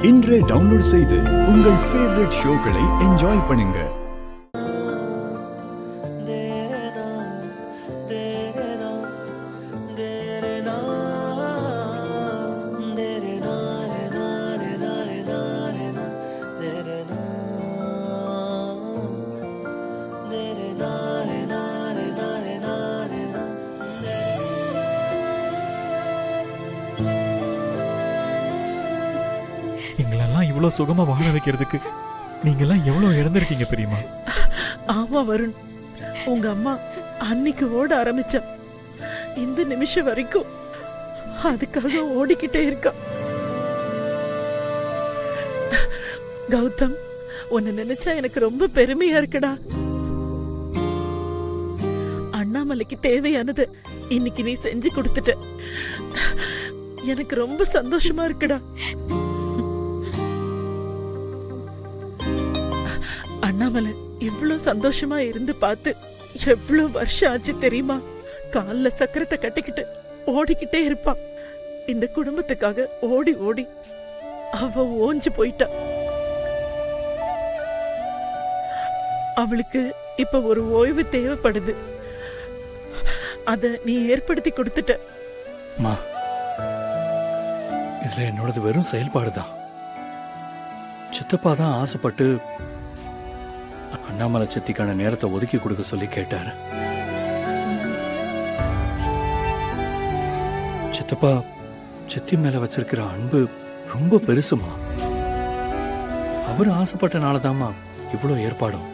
இன்றே டவுன்லோட் செய்து உங்கள் ஃபேவரட் ஷோக்களை என்ஜாய் பண்ணுங்க. எங்களெல்லாம் இவ்வளவு சுகமா வாழ வைக்கிறதுக்கு நீங்கெல்லாம் எவ்வளவு இழந்திருக்கீங்க தெரியுமா? ஆமா வருண், உங்க அம்மா அன்னைக்கு ஓட ஆரம்பிச்சா இந்த நிமிஷம் வரைக்கும் அதுக்காக ஓடிக்கிட்டே இருக்கா. கௌதம், உன்னை நினைச்சா எனக்கு ரொம்ப பெருமையா இருக்குடா. அண்ணாமலைக்கு தேவையானது இன்னைக்கு நீ செஞ்சு கொடுத்துட்ட. எனக்கு ரொம்ப சந்தோஷமா இருக்குடா. அண்ணாமலை இவ்வளவு சந்தோஷமா இருந்து பார்த்து எவ்வளவு வருஷம் ஆச்சு தெரியுமா? கால்ல சக்கரத்தை கட்டிக்கிட்டு ஓடிக்கிட்டே இருப்பா. இந்த குடும்பத்துக்காக ஓடி ஓடி அவ ஓஞ்சு போயிட்டா. அவளுக்கு இப்ப ஒரு ஓய்வு தேவைப்படுது. அத நீ ஏற்படுத்தி கொடுத்துட்ட. இதுல என்னோடது வெறும் செயல்பாடுதான். சித்தப்பா தான் ஆசைப்பட்டு அண்ணாமலை சித்திக்கான நேரத்தை ஒதுக்கி கொடுக்க சொல்லி கேட்டாரு. சித்தப்பா சித்தி மேல வச்சிருக்கிற அன்பு ரொம்ப பெருசுமா. அவரு ஆசைப்பட்டனாலதாம்மா இவ்வளவு ஏற்பாடும்.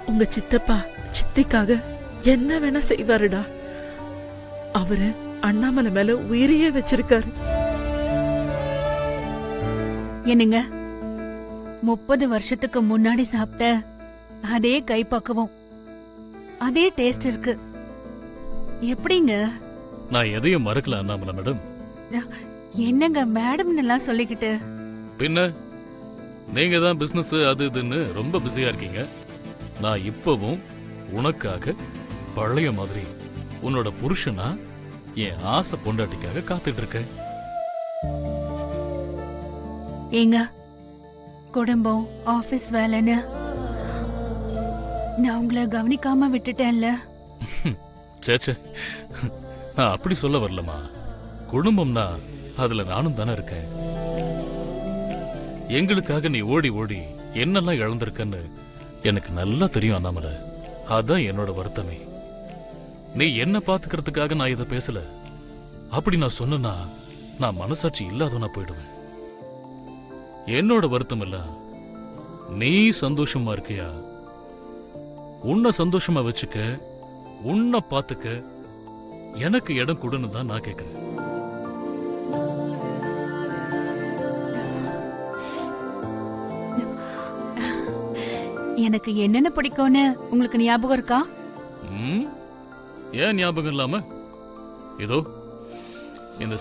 உங்க சித்தப்பா சித்திக்காக என்ன வேணா செய்வாருடா. அவரு அண்ணாமலை மேல உயிரையே வச்சிருக்காரு. என்னங்க, 30 வருஷத்துக்கு முன்னாடி சாப்பிட்ட அதே கைப்பக்குவம், அதே டேஸ்ட் இருக்கு. எப்படிங்க? நான் எதையும் மறக்கல அண்ணாமலை மேடம். என்னங்க மேடம் எல்லாம் சொல்லிக்கிட்டு? பின்ன நீங்க தான் பிசினஸ் அது இதுன்னு ரொம்ப பிஸியா இருக்கீங்க. நான் இப்பவும் உனக்காக பழைய மாதிரி உன்னோட புருஷனா என் ஆசை பொண்டாட்டிக்காக காத்துட்டு இருக்கேன். ஏங்க, குடும்பம் ஆபீஸ் வேலைன்னு நான் உங்களை கவனிக்காம விட்டுட்டேன்ல. சேச்சே, நான் அப்படி சொல்ல வரலமா. குடும்பம்னா அதுல நானும் தானே இருக்கேன். எங்களுக்காக நீ ஓடி ஓடி என்னெல்லாம் இழந்திருக்கன்னு எனக்கு நல்லா தெரியும் அண்ணாமலை. அதான் என்னோட வருத்தமே. நீ என்ன பாத்துக்கிறதுக்காக நான் இதை பேசல. அப்படி நான் சொன்னா நான் மனசாட்சி இல்லாதவனா போயிடுவேன். என்னோட வருத்தம் இல்ல, நீ சந்தோஷமா இருக்கியா? உன்னை சந்தோஷமா வச்சுக்க, உன்னை பாத்துக்க எனக்கு இடம் கொடுன்னு தான் நான் கேட்கிறேன். எனக்கு என்னென்ன பிடிக்கும்னு உங்களுக்கு ஞாபகம் இருக்கா? ஏன் ஞாபகம் இல்லாம? இதோ இந்த